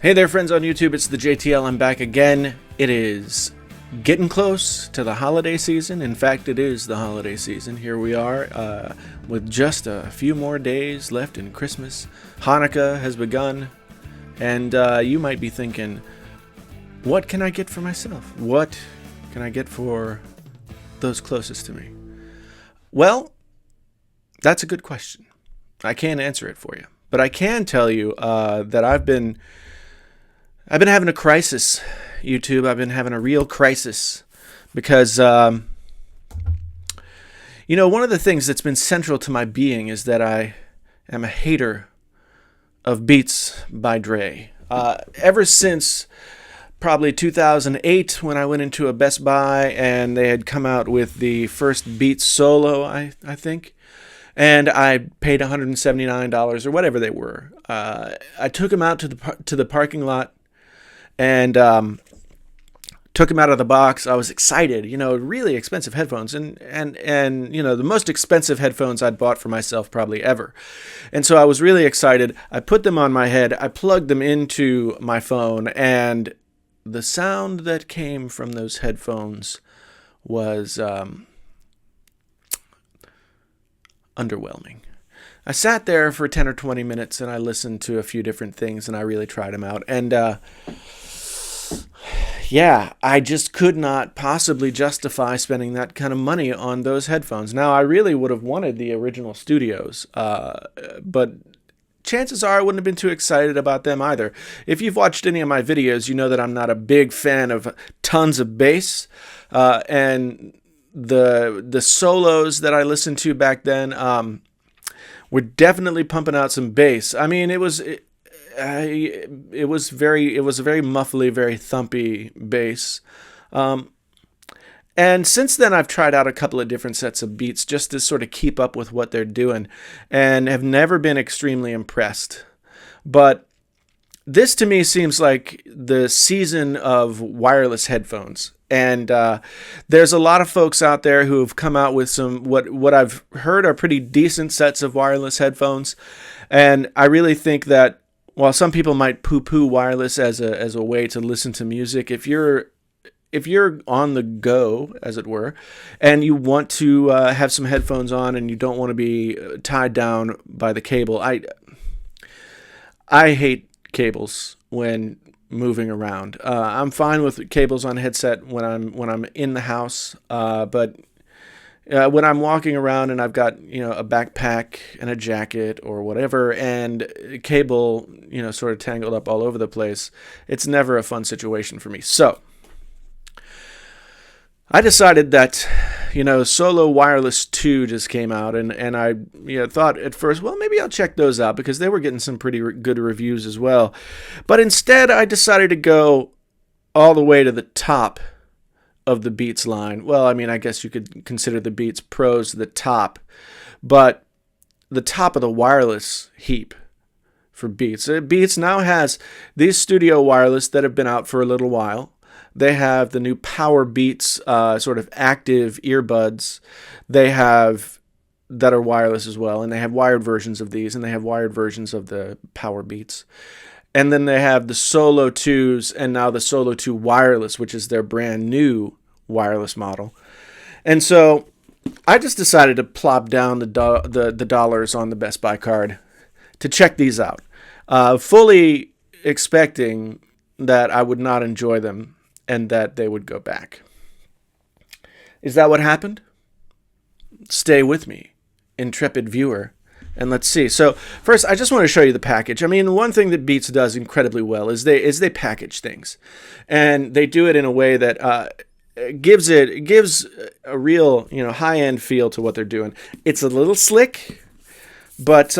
Hey there, friends on YouTube. It's the JTL. I'm back again. It is getting close to the holiday season. In fact, it is the holiday season. Here we are with just a few more days left in Christmas. Hanukkah has begun. And you might be thinking, what can I get for myself? What can I get for those closest to me? Well, that's a good question. I can't answer it for you. But I can tell you that I've been having a crisis, YouTube. I've been having a real crisis because, one of the things that's been central to my being is that I am a hater of Beats by Dre. Ever since probably 2008 when I went into a Best Buy and they had come out with the first Beats Solo, I think. And I paid $179 or whatever they were. I took them out to the parking lot and took them out of the box. I was excited, really expensive headphones and the most expensive headphones I'd bought for myself probably ever. And so I was really excited. I put them on my head. I plugged them into my phone, and the sound that came from those headphones was underwhelming. I sat there for 10 or 20 minutes and I listened to a few different things and I really tried them out. And I just could not possibly justify spending that kind of money on those headphones. Now, I really would have wanted the original studios, but chances are I wouldn't have been too excited about them either. If you've watched any of my videos, you know that I'm not a big fan of tons of bass, and the solos that I listened to back then were definitely pumping out some bass. I mean, it was a very muffly, very thumpy bass. And since then, I've tried out a couple of different sets of Beats just to sort of keep up with what they're doing, and have never been extremely impressed. But this to me seems like the season of wireless headphones. And there's a lot of folks out there who have come out with some what I've heard are pretty decent sets of wireless headphones. And I really think that while some people might poo-poo wireless as a way to listen to music, if you're on the go, as it were, and you want to have some headphones on and you don't want to be tied down by the cable, I hate cables when moving around. I'm fine with cables on headset when I'm in the house, but when I'm walking around and I've got a backpack and a jacket or whatever, and cable sort of tangled up all over the place, it's never a fun situation for me. So I decided that Solo Wireless 2 just came out, and I thought at first, well, maybe I'll check those out because they were getting some pretty good reviews as well. But instead, I decided to go all the way to the top of the Beats line. Well, I mean, I guess you could consider the Beats Pros the top, but the top of the wireless heap for Beats. Beats now has these studio wireless that have been out for a little while. They have the new Power Beats sort of active earbuds. They have that are wireless as well, and they have wired versions of these, and they have wired versions of the Power Beats. And then they have the Solo 2s, and now the Solo 2 Wireless, which is their brand new wireless model. And so I just decided to plop down the dollars on the Best Buy card to check these out, fully expecting that I would not enjoy them and that they would go back. Is that what happened? Stay with me, intrepid viewer, and let's see. So first, I just want to show you the package. I mean, one thing that Beats does incredibly well is they package things, and they do it in a way that gives a real high-end feel to what they're doing. It's a little slick, but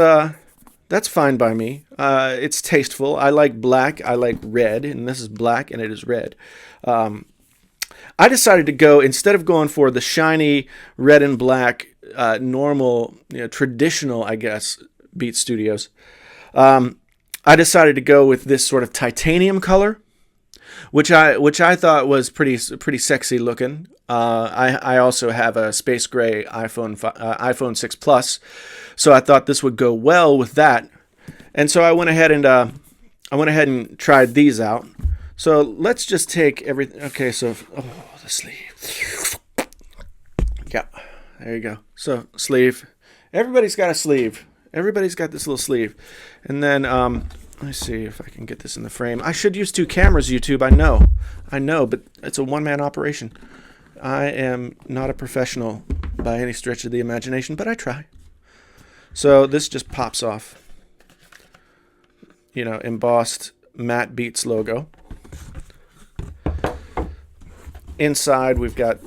that's fine by me. It's tasteful. I like black. I like red, and this is black, and it is red. I decided to go, instead of going for the shiny red and black, normal, traditional, I guess, Beats Studios, I decided to go with this sort of titanium color, which I thought was pretty sexy looking. I also have a space gray iPhone 6 Plus, so I thought this would go well with that. And so I went ahead and I went ahead and tried these out. So let's just take everything. Okay, so the sleeve. Yeah, there you go. So sleeve. Everybody's got a sleeve. Everybody's got this little sleeve. And then let me see if I can get this in the frame. I should use 2 cameras, YouTube. I know, but it's a one-man operation. I am not a professional by any stretch of the imagination, but I try. So this just pops off. You know, embossed Matte Beats logo. Inside we've got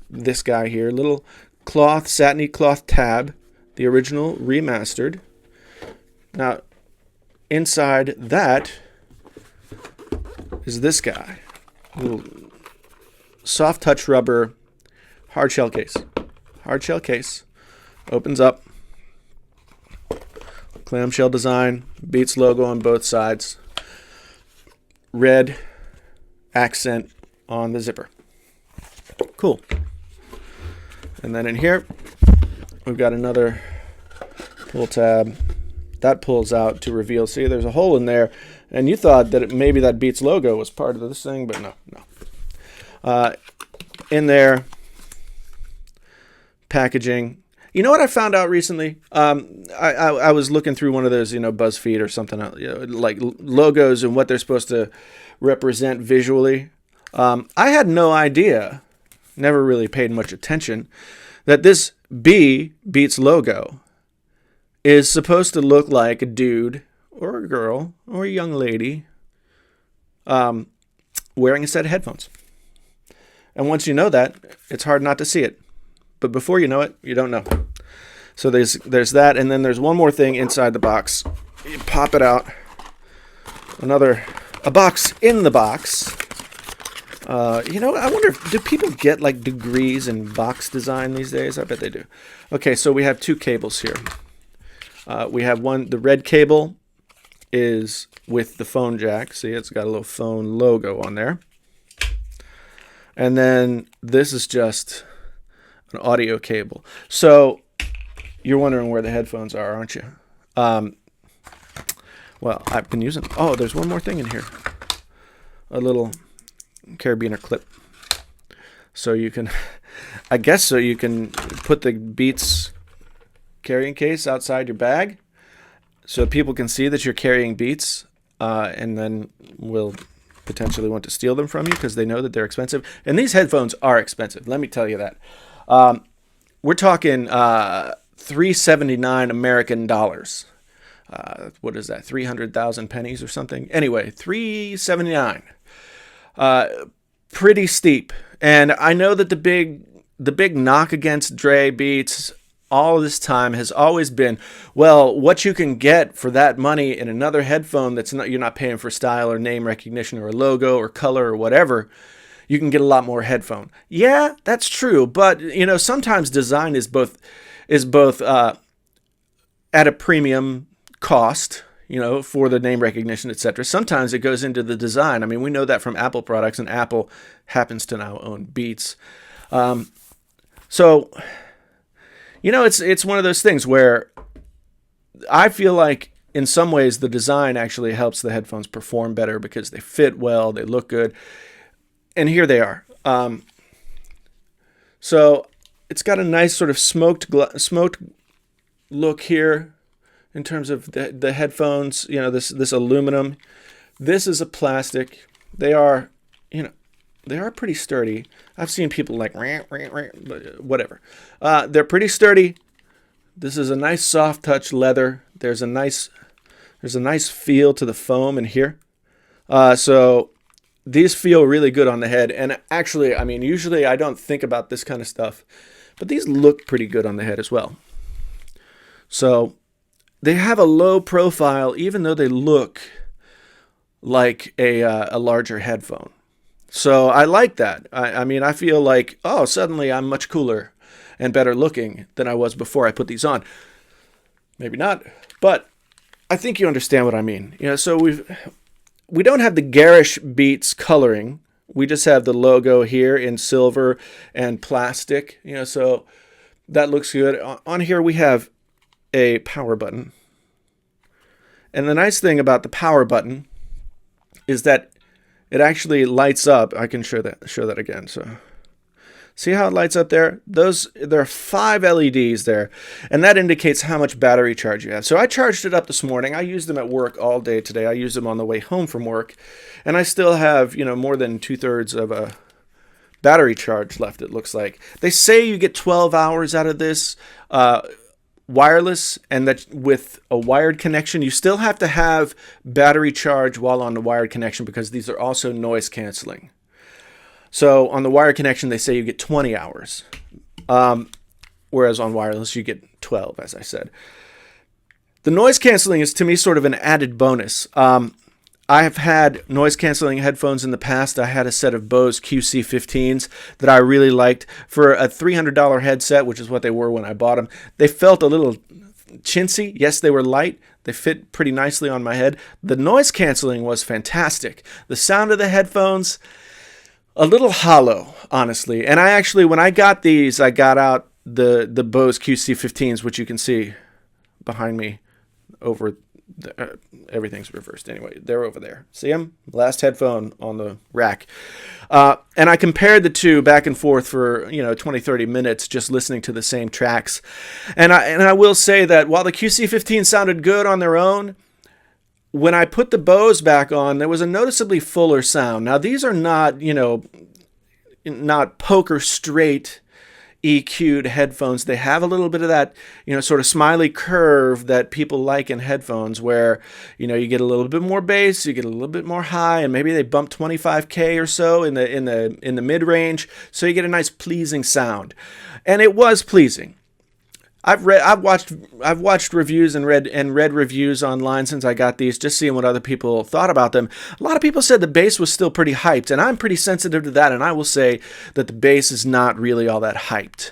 this guy here, little cloth, satiny cloth tab, the original remastered. Now, inside that is this guy, little soft touch rubber hard shell case. Hard shell case opens up. Clamshell design, Beats logo on both sides. Red accent on the zipper. Cool. And then in here, we've got another pull tab. That pulls out to reveal. See, there's a hole in there. And you thought that maybe that Beats logo was part of this thing, but no. In there, packaging. You know what I found out recently? I was looking through one of those, BuzzFeed or something, like logos and what they're supposed to represent visually. I had no idea, never really paid much attention, that this Beats logo is supposed to look like a dude or a girl or a young lady wearing a set of headphones. And once you know that, it's hard not to see it. But before you know it, you don't know. So there's that, and then there's one more thing inside the box. You pop it out. A box in the box. I wonder, do people get like degrees in box design these days? I bet they do. Okay, so we have 2 cables here. We have one, the red cable is with the phone jack. See, it's got a little phone logo on there. And then this is just an audio cable. So you're wondering where the headphones are, aren't you? Well, I've been using... Oh, there's one more thing in here. A little carabiner clip. So you can... I guess so you can put the Beats carrying case outside your bag so people can see that you're carrying Beats and then will potentially want to steal them from you because they know that they're expensive. And these headphones are expensive. Let me tell you that. We're talking $379 American dollars. What is that? 300,000 pennies or something? Anyway, $379. Pretty steep. And I know that the big knock against Dre Beats all this time has always been, well, what you can get for that money in another headphone you're not paying for style or name recognition or a logo or color or whatever. You can get a lot more headphone. Yeah, that's true. But, sometimes design is both at a premium cost, for the name recognition, etc. Sometimes it goes into the design. I mean, we know that from Apple products, and Apple happens to now own Beats. So, it's one of those things where I feel like in some ways the design actually helps the headphones perform better because they fit well, they look good. And here they are. So it's got a nice sort of smoked look here in terms of the headphones. This aluminum. This is a plastic. They are pretty sturdy. I've seen people like whatever. They're pretty sturdy. This is a nice soft touch leather. There's a nice feel to the foam in here. So these feel really good on the head. And actually, I mean, usually I don't think about this kind of stuff, but these look pretty good on the head as well. So they have a low profile, even though they look like a larger headphone. So I like that. I mean, I feel like, suddenly I'm much cooler and better looking than I was before I put these on. Maybe not, but I think you understand what I mean. So we don't have the garish Beats coloring. We just have the logo here in silver and plastic. So that looks good. On here we have a power button. And the nice thing about the power button is that it actually lights up. I can show that again. So see how it lights up there? There are 5 LEDs there, and that indicates how much battery charge you have. So I charged it up this morning. I used them at work all day today. I used them on the way home from work, and I still have, more than 2/3 of a battery charge left, it looks like. They say you get 12 hours out of this wireless, and that with a wired connection, you still have to have battery charge while on the wired connection because these are also noise canceling. So on the wired connection, they say you get 20 hours, whereas on wireless, you get 12, as I said. The noise canceling is, to me, sort of an added bonus. I have had noise canceling headphones in the past. I had a set of Bose QC15s that I really liked. For a $300 headset, which is what they were when I bought them, they felt a little chintzy. Yes, they were light. They fit pretty nicely on my head. The noise canceling was fantastic. The sound of the headphones, a little hollow, honestly. And I actually, when I got these, I got out the Bose QC15s, which you can see behind me over everything's reversed anyway. They're over there. See them? Last headphone on the rack. And I compared the two back and forth for 20-30 minutes just listening to the same tracks. And I will say that while the QC15 sounded good on their own, when I put the Bose back on, there was a noticeably fuller sound. Now these are not poker straight EQ'd headphones. They have a little bit of that, sort of smiley curve that people like in headphones where, you get a little bit more bass, you get a little bit more high, and maybe they bump 25K or so in the mid-range, so you get a nice pleasing sound. And it was pleasing. I've watched reviews and read reviews online since I got these, just seeing what other people thought about them. A lot of people said the bass was still pretty hyped, and I'm pretty sensitive to that, and I will say that the bass is not really all that hyped.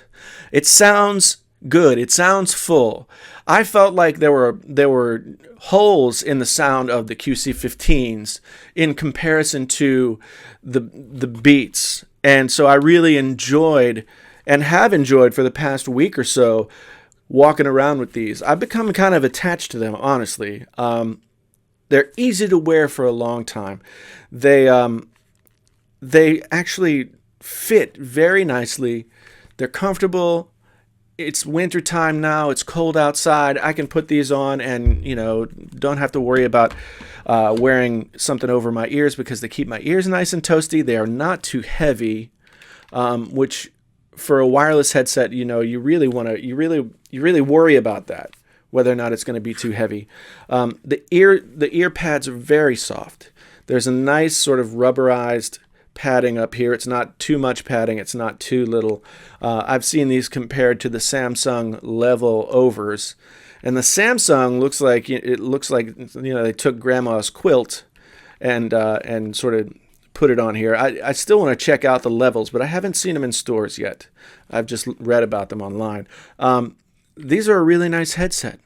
It sounds good. It sounds full. I felt like there were holes in the sound of the QC15s in comparison to the Beats, and so I really enjoyed and have enjoyed for the past week or so walking around with these. I've become kind of attached to them, honestly. They're easy to wear for a long time. They actually fit very nicely. They're comfortable. It's winter time now. It's cold outside. I can put these on and, don't have to worry about wearing something over my ears because they keep my ears nice and toasty. They are not too heavy, which for a wireless headset, you really worry about that, whether or not it's going to be too heavy. The ear pads are very soft. There's a nice sort of rubberized padding up here. It's not too much padding. It's not too little. I've seen these compared to the Samsung Level Overs, and the Samsung looks like they took Grandma's quilt and sort of put it on here. I still want to check out the Levels, but I haven't seen them in stores yet. I've just read about them online. These are a really nice headset.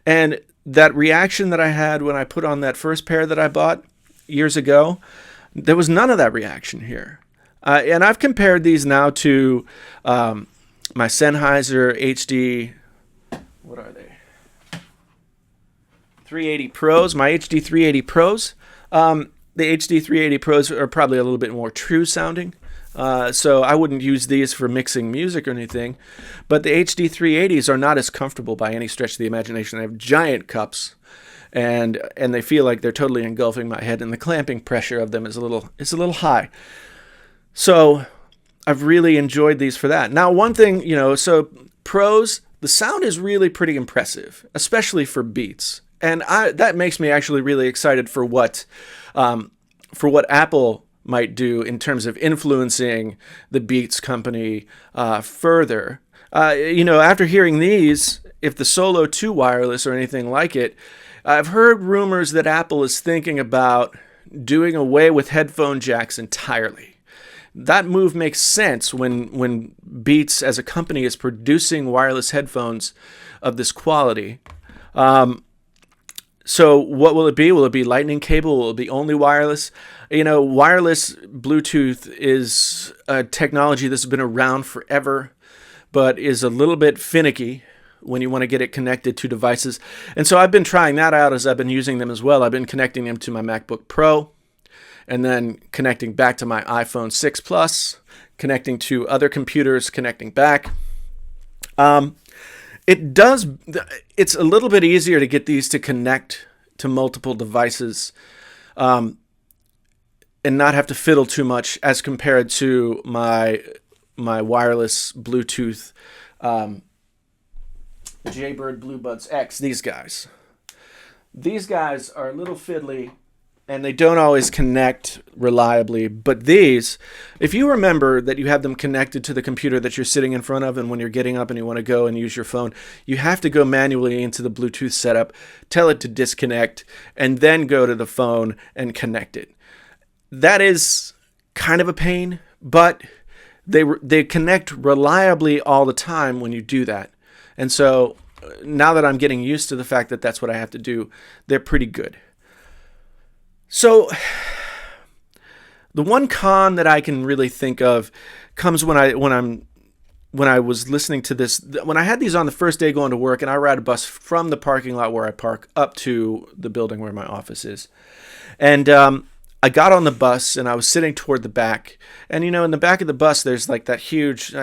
And that reaction that I had when I put on that first pair that I bought years ago, there was none of that reaction here. And I've compared these now to my Sennheiser HD, what are they? 380 Pros, my HD 380 Pros. The HD 380 Pros are probably a little bit more true sounding, so I wouldn't use these for mixing music or anything. But the HD 380s are not as comfortable by any stretch of the imagination. They have giant cups, and they feel like they're totally engulfing my head, and the clamping pressure of them is a little high. So I've really enjoyed these for that. Now, one thing, so Pros, the sound is really pretty impressive, especially for Beats. And that makes me actually really excited for what Apple might do in terms of influencing the Beats company further. After hearing these, if the Solo 2 wireless or anything like it, I've heard rumors that Apple is thinking about doing away with headphone jacks entirely. That move makes sense when Beats as a company is producing wireless headphones of this quality. So what will it be? Will it be lightning cable? Will it be only wireless? Wireless Bluetooth is a technology that's been around forever, but is a little bit finicky when you want to get it connected to devices. And so I've been trying that out as I've been using them as well. I've been connecting them to my MacBook Pro, and then connecting back to my iPhone 6 Plus, connecting to other computers, connecting back. It's a little bit easier to get these to connect to multiple devices, and not have to fiddle too much as compared to my wireless Bluetooth Jaybird BlueBuds X. These guys are a little fiddly, and they don't always connect reliably. But these, if you remember that you have them connected to the computer that you're sitting in front of, and when you're getting up and you want to go and use your phone, you have to go manually into the Bluetooth setup, tell it to disconnect, and then go to the phone and connect it. That is kind of a pain, but they connect reliably all the time when you do that. And so now that I'm getting used to the fact that that's what I have to do, they're pretty good. So the one con that I can really think of comes when I was listening to this, when I had these on the first day going to work, and I ride a bus from the parking lot where I park up to the building where my office is. And I got on the bus and I was sitting toward the back, and in the back of the bus there's like that huge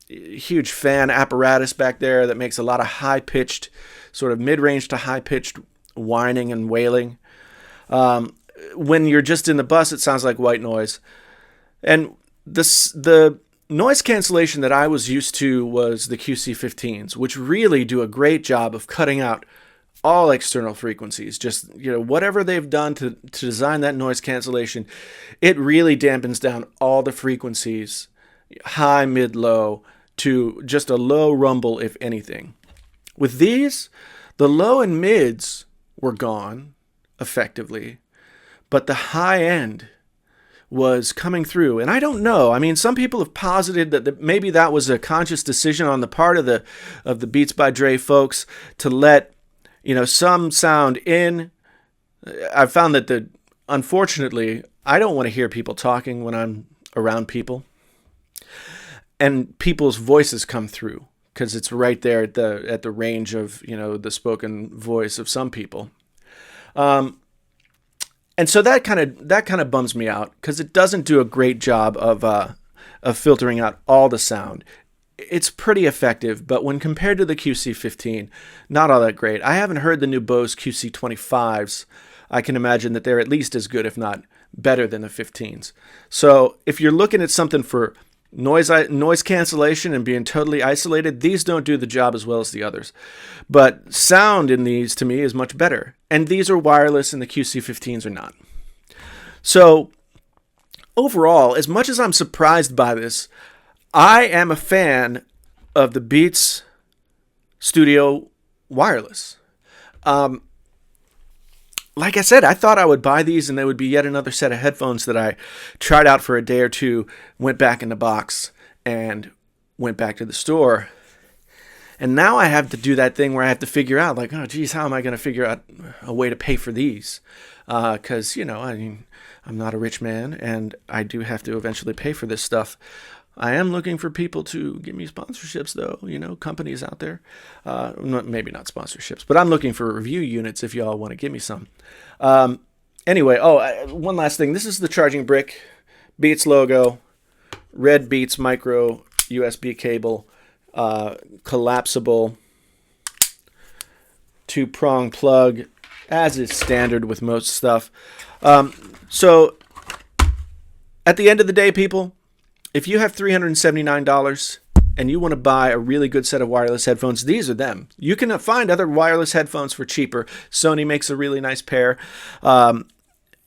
huge fan apparatus back there that makes a lot of high-pitched, sort of mid-range to high-pitched whining and wailing. When you're just in the bus, it sounds like white noise. And the noise cancellation that I was used to was the QC15s, which really do a great job of cutting out all external frequencies. Just, whatever they've done to design that noise cancellation, it really dampens down all the frequencies, high, mid, low, to just a low rumble, if anything. With these, the low and mids were gone, effectively, but the high end was coming through. And I don't know. I mean, some people have posited that maybe that was a conscious decision on the part of the Beats by Dre folks to let some sound in. I've found that unfortunately, I don't want to hear people talking when I'm around people, and people's voices come through because it's right there at the range of the spoken voice of some people. And so that kind of bums me out because it doesn't do a great job of filtering out all the sound. It's pretty effective, but when compared to the QC15, not all that great. I haven't heard the new Bose QC25s. I can imagine that they're at least as good, if not better, than the 15s. So if you're looking at something for noise cancellation and being totally isolated, these don't do the job as well as the others. But sound in these, to me, is much better. And these are wireless and the QC15s are not. So overall, as much as I'm surprised by this, I am a fan of the Beats Studio Wireless. Like I said, I thought I would buy these and they would be yet another set of headphones that I tried out for a day or two, went back in the box, and went back to the store. And now I have to do that thing where I have to figure out, like, oh, geez, how am I going to figure out a way to pay for these? Because, I'm not a rich man, and I do have to eventually pay for this stuff. I am looking for people to give me sponsorships, though, companies out there. Maybe not sponsorships, but I'm looking for review units if y'all want to give me some. Anyway, one last thing. This is the charging brick, Beats logo, red Beats micro USB cable, collapsible 2-prong plug, as is standard with most stuff. So at the end of the day, people, if you have $379 and you want to buy a really good set of wireless headphones, these are them. You can find other wireless headphones for cheaper. Sony makes a really nice pair. And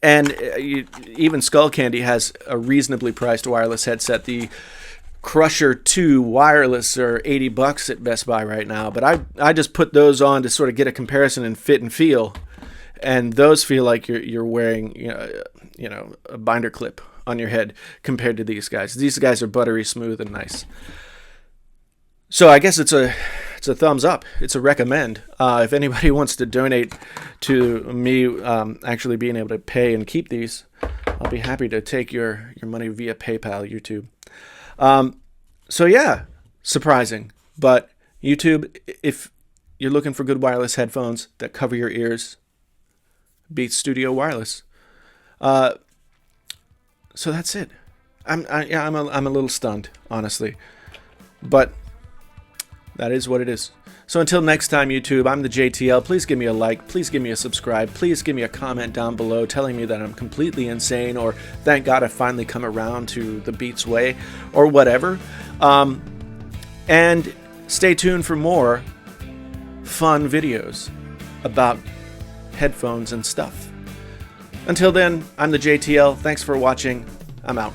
even Skullcandy has a reasonably priced wireless headset. The Crusher 2 wireless are $80 at Best Buy right now. But I just put those on to sort of get a comparison and fit and feel. And those feel like you're wearing a binder clip on your head compared to these guys. These guys are buttery smooth and nice. So I guess it's a thumbs up. It's a recommend. If anybody wants to donate to me actually being able to pay and keep these, I'll be happy to take your money via PayPal, YouTube. So yeah, surprising. But YouTube, if you're looking for good wireless headphones that cover your ears, Beats Studio Wireless. So that's it. I'm a little stunned, honestly, but that is what it is. So until next time, YouTube, I'm the JTL. Please give me a like. Please give me a subscribe. Please give me a comment down below telling me that I'm completely insane, or thank God I finally come around to the Beats way, or whatever. And stay tuned for more fun videos about headphones and stuff. Until then, I'm the JTL. Thanks for watching. I'm out.